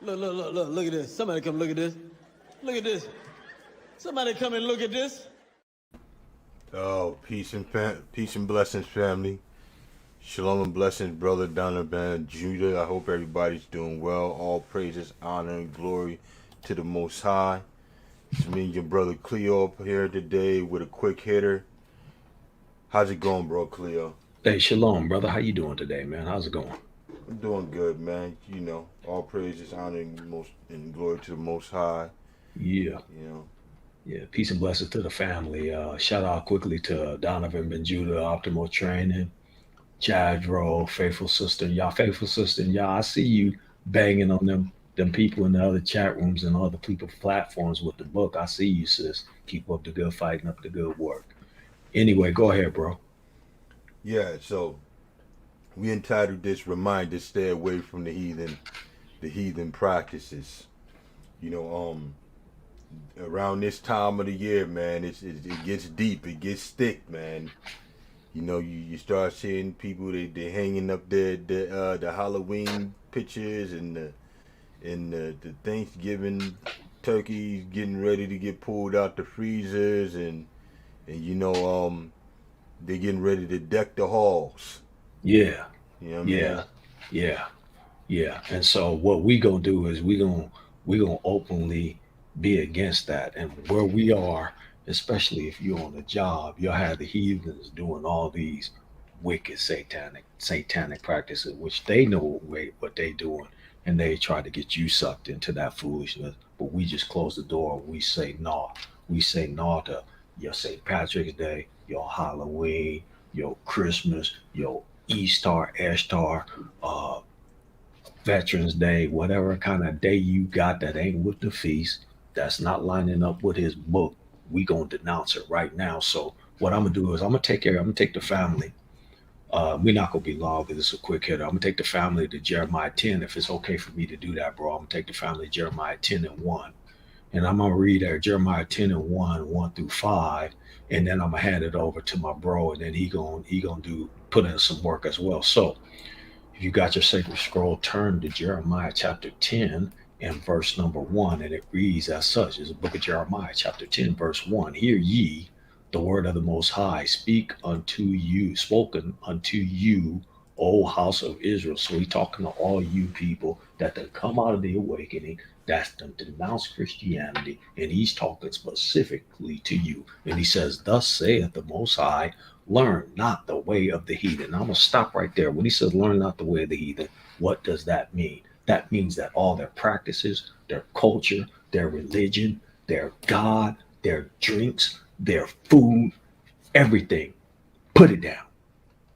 Look at this. Somebody come look at this. Look at this. Somebody come and look at this. Oh, peace and blessings, family. Shalom and blessings, brother Donovan Judah. I hope everybody's doing well. All praises, honor, and glory to the Most High. It's me and your brother Cleo up here today with a quick hitter. How's it going, bro, Cleo? Hey, shalom, brother. How you doing today, man? How's it going? I'm doing good, man. You know, all praises, honor, and glory to the Most High. Yeah, You know, yeah. Peace and blessings to the family. Shout out quickly to Donovan Ben Judah, Optimal Training, Jadro, faithful sister, and y'all. I see you banging on them people in the other chat rooms and other people's platforms with the book. I see you, sis. Keep up the good fight and up the good work. Anyway, go ahead, bro. yeah. So we entitled this "Reminder: Stay away from the heathen practices." You know, around this time of the year, man, it gets deep, it gets thick, man. You know, you start seeing people they hanging up the Halloween pictures and the Thanksgiving turkeys getting ready to get pulled out the freezers and you know they're getting ready to deck the halls. Yeah, You know what I yeah, mean? yeah. Yeah, and so what we gonna do is we gonna openly be against that, and where we are, especially if you're on a job, you'll have the heathens doing all these wicked satanic practices, which they know what they doing, and they try to get you sucked into that foolishness. But we just close the door. We say no. We say no to your St. Patrick's Day, your Halloween, your Christmas, your Easter, Ashtar, uh, Veterans Day, whatever kind of day you got that ain't with the feast, that's not lining up with his book, we gonna denounce it right now. So what I'm gonna do is I'm gonna take the family. We're not gonna be long because it's a quick hitter. I'm gonna take the family to Jeremiah 10. If it's okay for me to do that, bro, I'm gonna take the family to Jeremiah 10 and 1. And I'm gonna read Jeremiah 10 and 1, 1 through 5, and then I'm gonna hand it over to my bro, and then he gonna do put in some work as well. So if you got your sacred scroll, turn to Jeremiah chapter 10 and verse number 1, and it reads as such. It's the book of Jeremiah, chapter 10, verse 1. Hear ye the word of the Most High, spoken unto you, O house of Israel. So he's talking to all you people that have come out of the awakening, that's done denounced Christianity, and he's talking specifically to you. And he says, thus saith the Most High, learn not the way of the heathen. I'm going to stop right there. When he says, learn not the way of the heathen, what does that mean? That means that all their practices, their culture, their religion, their God, their drinks, their food, everything, put it down.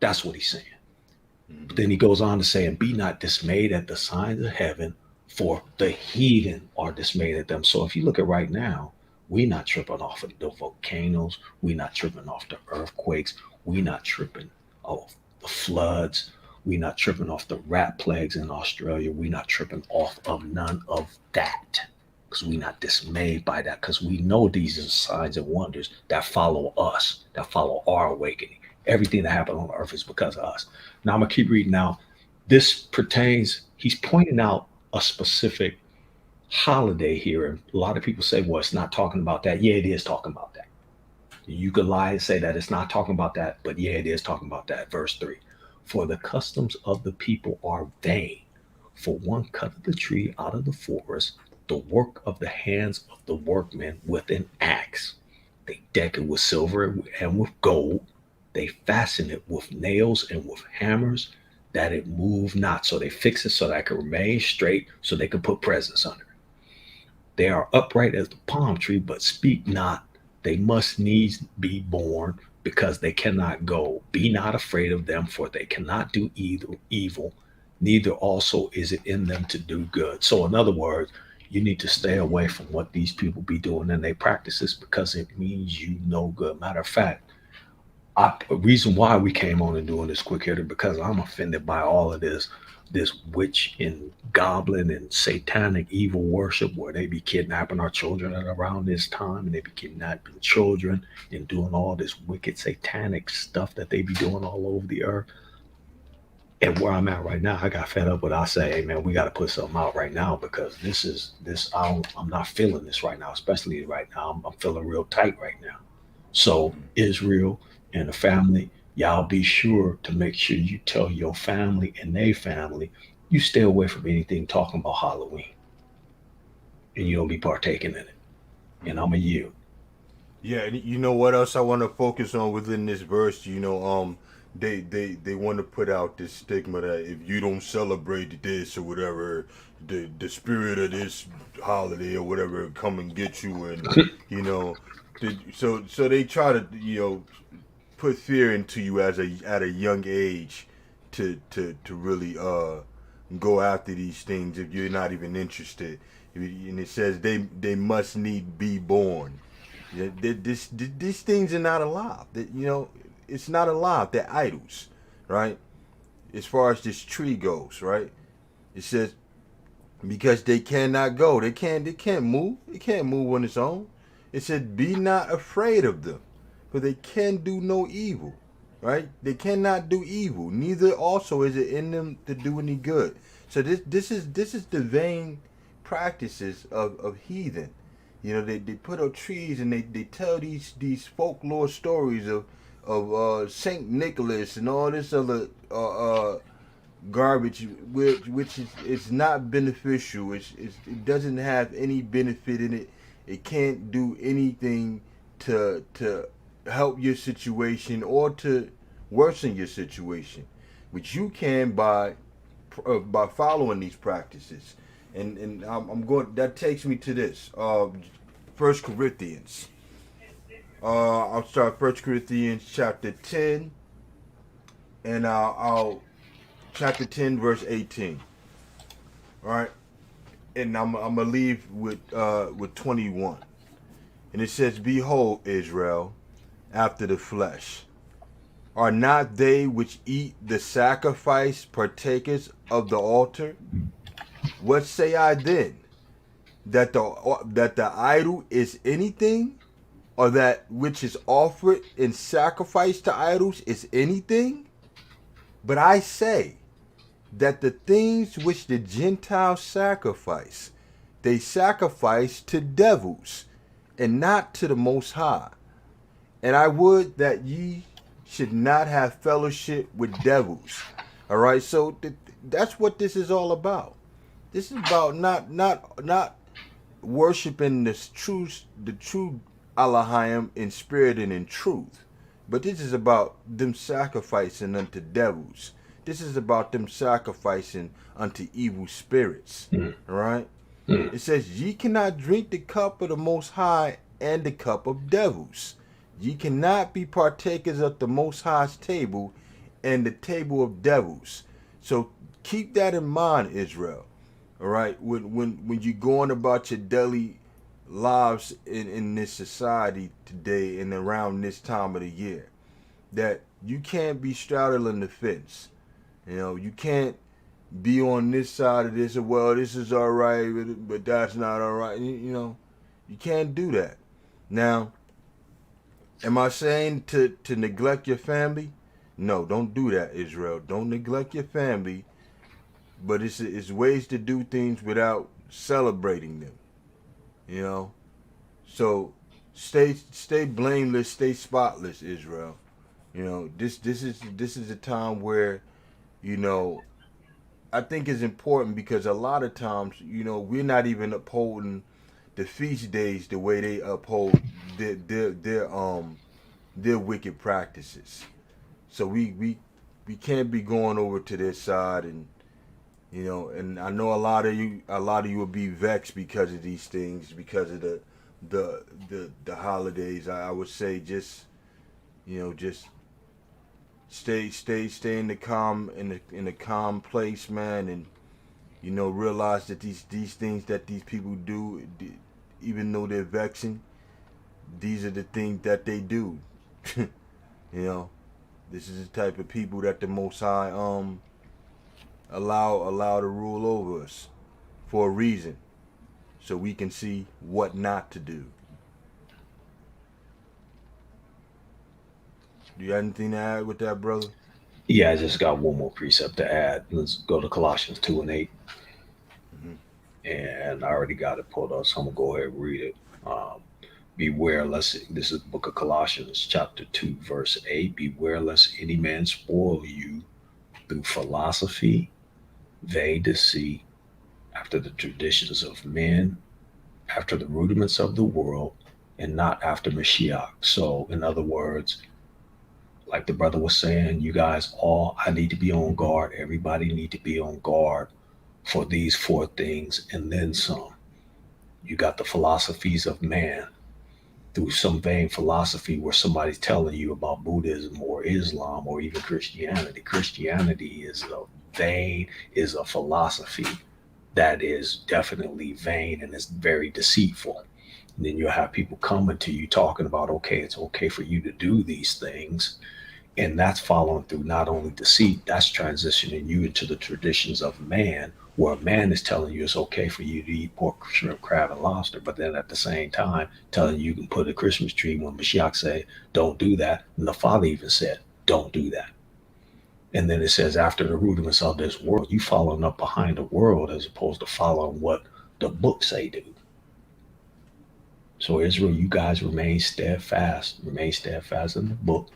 That's what he's saying. But then he goes on to say, and be not dismayed at the signs of heaven, for the heathen are dismayed at them. So if you look at right now, we not tripping off of the volcanoes. We not tripping off the earthquakes. We not tripping off the floods. We not tripping off the rat plagues in Australia. We not tripping off of none of that because we not dismayed by that because we know these are signs and wonders that follow us, that follow our awakening. Everything that happened on earth is because of us. Now I'm going to keep reading now. This pertains, he's pointing out a specific holiday here. And a lot of people say, well, it's not talking about that. Yeah, it is talking about that. You could lie and say that it's not talking about that, but yeah, it is talking about that. Verse 3. For the customs of the people are vain. For one cutteth the tree out of the forest, the work of the hands of the workmen with an axe. They deck it with silver and with gold. They fasten it with nails and with hammers that it move not. So they fix it so that it can remain straight so they can put presents under. They are upright as the palm tree, but speak not. They must needs be born because they cannot go. Be not afraid of them, for they cannot do evil, neither also is it in them to do good. So in other words, you need to stay away from what these people be doing and they practices because it means you no good. Matter of fact, a reason why we came on and doing this quick hitter because I'm offended by all of this witch and goblin and satanic evil worship where they be kidnapping our children at around this time and they be kidnapping children and doing all this wicked satanic stuff that they be doing all over the earth. And where I'm at right now, I got fed up with. I say, hey man, we got to put something out right now because this. I'm not feeling this right now, especially right now. I'm feeling real tight right now. So Israel and the family, y'all be sure to make sure you tell your family and their family you stay away from anything talking about Halloween, and you don't be partaking in it. And I'm a you. Yeah, and you know what else I want to focus on within this verse? They want to put out this stigma that if you don't celebrate this or whatever, the spirit of this holiday or whatever come and get you, and you know, so they try to put fear into you at a young age to really go after these things if you're not even interested. And it says they must need be born. Yeah, these things are not alive. It's not alive. They're idols, right? As far as this tree goes, right? It says because they cannot go. They can't move. It can't move on its own. It said, be not afraid of them, for they can do no evil. Right? They cannot do evil. Neither also is it in them to do any good. So this is the vain practices of heathen. They put up trees and they tell these folklore stories of Saint Nicholas and all this other garbage, which is it's not beneficial. It doesn't have any benefit in it. It can't do anything to help your situation or to worsen your situation, which you can by following these practices. And I'm going. That takes me to this. First Corinthians. I'll start First Corinthians chapter 10, and I'll chapter 10 verse 18. All right, and I'm gonna leave with 21, and it says, "Behold, Israel, after the flesh, are not they which eat the sacrifice partakers of the altar? What say I then? That the idol is anything, or that which is offered in sacrifice to idols is anything? But I say that the things which the Gentiles sacrifice, they sacrifice to devils, and not to the Most High. And I would that ye should not have fellowship with devils." All right, so that's what this is all about. This is about not worshiping the true Elohim in spirit and in truth. But this is about them sacrificing unto devils. This is about them sacrificing unto evil spirits. All right? It says, "Ye cannot drink the cup of the Most High and the cup of devils. Ye cannot be partakers of the Most High's table and the table of devils." So keep that in mind, Israel. All right, when you're going about your daily lives in this society today and around this time of the year, that you can't be straddling the fence. You can't be on this side of this. Well, this is all right, but that's not all right. You can't do that. Now, am I saying to neglect your family? No, don't do that, Israel. Don't neglect your family. But it's ways to do things without celebrating them. You know, so stay blameless, stay spotless, Israel. This is a time where you know I think it's important because a lot of times we're not even upholding the feast days the way they uphold their wicked practices. So we can't be going over to their side and I know a lot of you will be vexed because of these things, because of the holidays. I would say just stay in the calm place, man, and realize that these things that these people do, even though they're vexing, these are the things that they do. you know, this is the type of people that the Most High allow to rule over us for a reason, so we can see what not to do. Do you have anything to add with that, brother? Yeah, I just got one more precept to add. Let's go to Colossians 2 and 8. Hmm. And I already got it pulled up, so I'm going to go ahead and read it. Um, Beware lest, this is the book of Colossians, chapter 2, verse 8. Beware lest any man spoil you through philosophy, vain deceit, after the traditions of men, after the rudiments of the world, and not after Mashiach. So, in other words, like the brother was saying, you guys all, I need to be on guard. Everybody need to be on guard for these four things and then some. You got the philosophies of man through some vain philosophy where somebody's telling you about Buddhism or Islam or even Christianity. Christianity is a vain, is a philosophy that is definitely vain and is very deceitful. And then you'll have people coming to you talking about, okay, it's okay for you to do these things. And that's following through not only deceit, that's transitioning you into the traditions of man, where man is telling you it's okay for you to eat pork, shrimp, crab, and lobster, but then at the same time telling you can put a Christmas tree when Mashiach say, don't do that. And the Father even said, don't do that. And then it says, after the rudiments of this world, you following up behind the world as opposed to following what the book say do. So Israel, you guys remain steadfast in the book,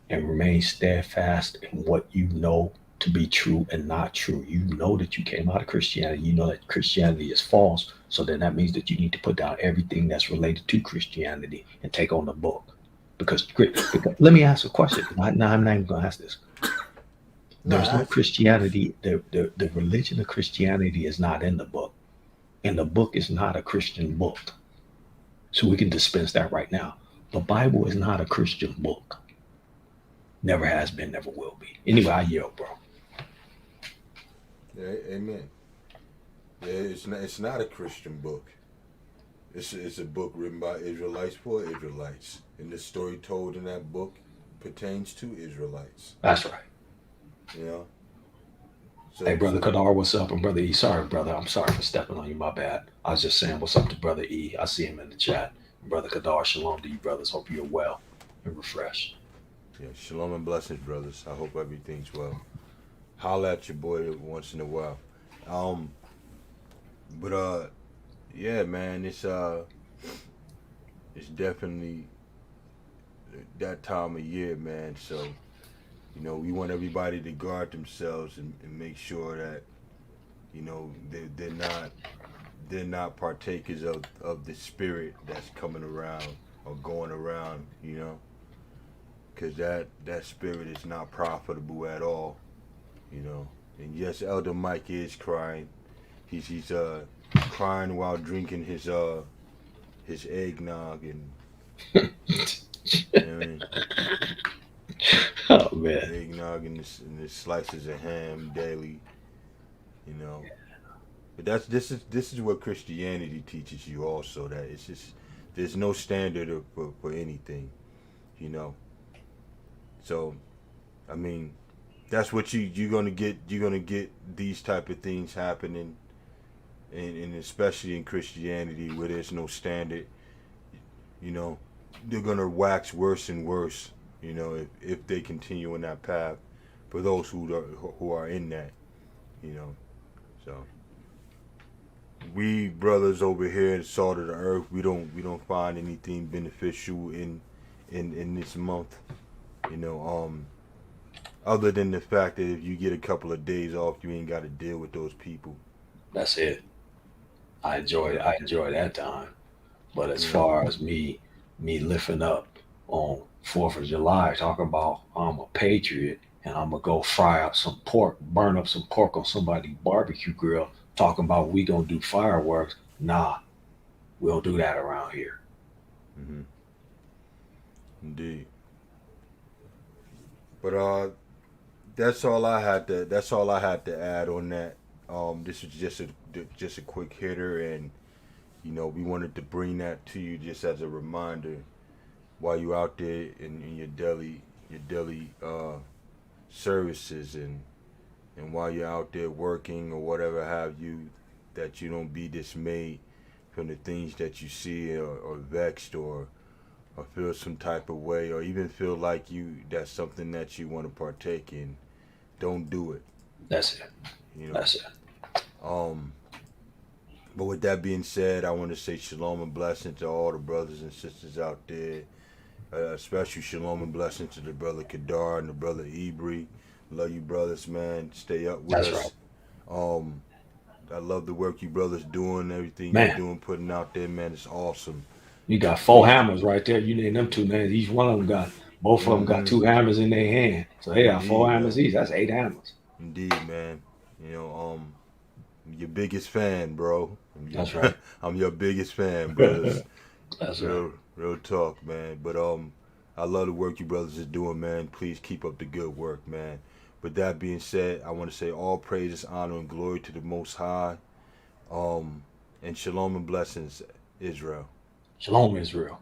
and remain steadfast in what you know to be true and not true. You know that you came out of Christianity. You know that Christianity is false. So then that means that you need to put down everything that's related to Christianity and take on the book. Because let me ask a question. Now I'm not even going to ask this. No, There's no ask it, please. Christianity. The religion of Christianity is not in the book. And the book is not a Christian book. So we can dispense that right now. The Bible is not a Christian book. Never has been, never will be. Anyway, I yell, bro. Yeah, amen. Yeah, it's not a Christian book. It's a book written by Israelites for Israelites, and the story told in that book pertains to Israelites. That's right. You know, Hey, so brother so Kadar, what's up? And brother E, sorry, brother. I'm sorry for stepping on you. My bad. I was just saying what's up to brother E. I see him in the chat. Brother Kadar, shalom to you, brothers. Hope you're well and refreshed. yeah, shalom and blessings, brothers. I hope everything's well. Holla at your boy once in a while. Um, but yeah, man, it's definitely that time of year, man. So we want everybody to guard themselves and make sure that they're not partakers of the spirit that's coming around or going around. Because that spirit is not profitable at all. You know. And yes, Elder Mike is crying. He's crying while drinking his eggnog and you know what I mean? Oh man. Eggnog and the slices of ham daily. You know. But this is what Christianity teaches you also, that it's just there's no standard for anything. You know. So I mean that's what you're gonna get these type of things happening, and especially in Christianity where there's no standard. You know, they're gonna wax worse and worse. If they continue in that path, for those who are in that. You know, so we brothers over here in salt of the earth, we don't find anything beneficial in this month. You know, other than the fact that if you get a couple of days off, you ain't got to deal with those people. That's it. You know, I enjoy that time. But as you know. far as me lifting up on 4th of July, talking about I'm a patriot and I'm gonna go fry up some pork, burn up some pork on somebody's barbecue grill, talking about we gonna do fireworks. Nah, we don't do that around here. Hmm. Indeed. But that's all I had to add on that. This was just a quick hitter, and we wanted to bring that to you just as a reminder while you're out there in your daily services, and while you're out there working or whatever have you, that you don't be dismayed from the things that you see, or vexed, or or feel some type of way, or even feel like that's something that you want to partake in, don't do it. That's it. You know. That's it. Um, but with that being said, I want to say shalom and blessing to all the brothers and sisters out there. Special shalom and blessing to the brother Kadar and the brother Ibri. Love you, brothers, man. Stay up with That's right. us. Um, I love the work you brothers doing, everything you're Man, doing, putting out there, man. It's awesome. you got four Please. hammers right there. You name them two names. Each one of them got, both of them got Mm-hmm. two hammers in their hand. So they got four Indeed, hammers man. each. That's 8 hammers. Indeed, man. You know, I'm your biggest fan, bro. That's right. I'm your biggest fan, brothers. That's right. Real talk, man. But I love the work you brothers are doing, man. Please keep up the good work, man. With that being said, I want to say all praises, honor, and glory to the Most High. And shalom and blessings, Israel. Shalom, Israel.